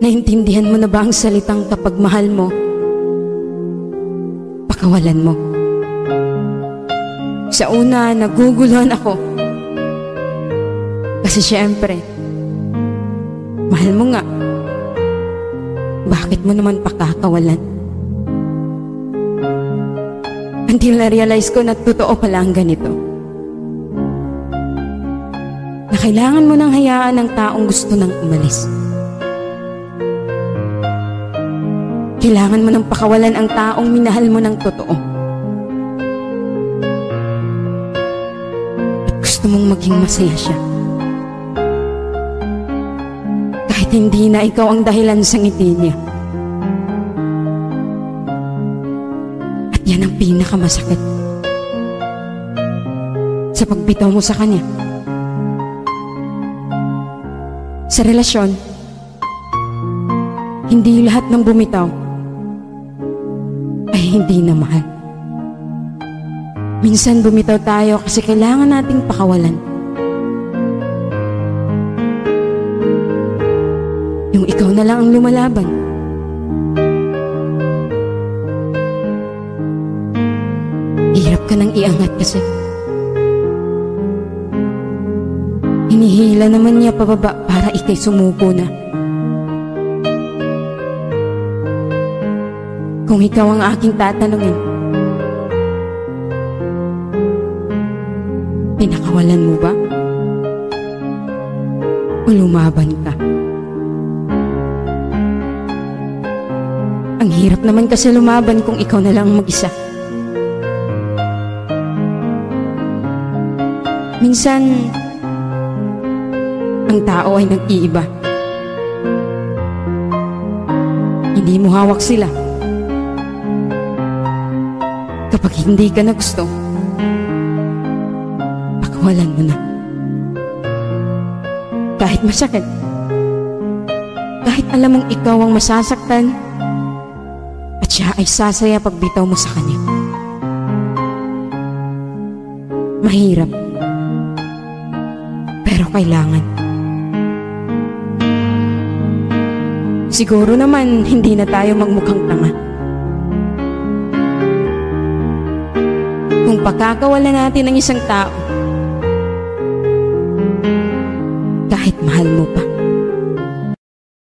Naintindihan mo na ba ang salitang kapag mahal mo, pakawalan mo? Sa una, naguguluhan ako. Kasi syempre, mahal mo nga. Bakit mo naman pakakawalan? Until na-realize ko na totoo pala ang ganito. Na kailangan mo nang hayaan ng taong gusto nang umalis. Kailangan mo nang pakawalan ang taong minahal mo ng totoo. At gusto mong maging masaya siya. Kahit hindi na ikaw ang dahilan sa ngiti niya. At yan ang pinakamasakit sa pagbitaw mo sa kanya. Sa relasyon, hindi lahat ng bumitaw ay hindi na mahal. Minsan bumitaw tayo kasi kailangan nating pakawalan. Yung ikaw na lang ang lumalaban. Hirap ka nang iangat kasi. Hinihila naman niya pababa para ikay sumuko na. Kung ikaw ang aking tatanungin, pinakawalan mo ba? O lumaban ka? Ang hirap naman kasi lumaban kung ikaw na lang mag-isa. Minsan, ang tao ay nag-iiba. Hindi mo hawak sila. Kapag hindi ka na gusto, pakawalan mo na. Kahit masakit, kahit alam mong ikaw ang masasaktan, at siya ay sasaya pag bitaw mo sa kanya. Mahirap, pero kailangan. Siguro naman hindi na tayo magmukhang tanga. Kung pakakawalan natin ang isang tao, kahit mahal mo pa.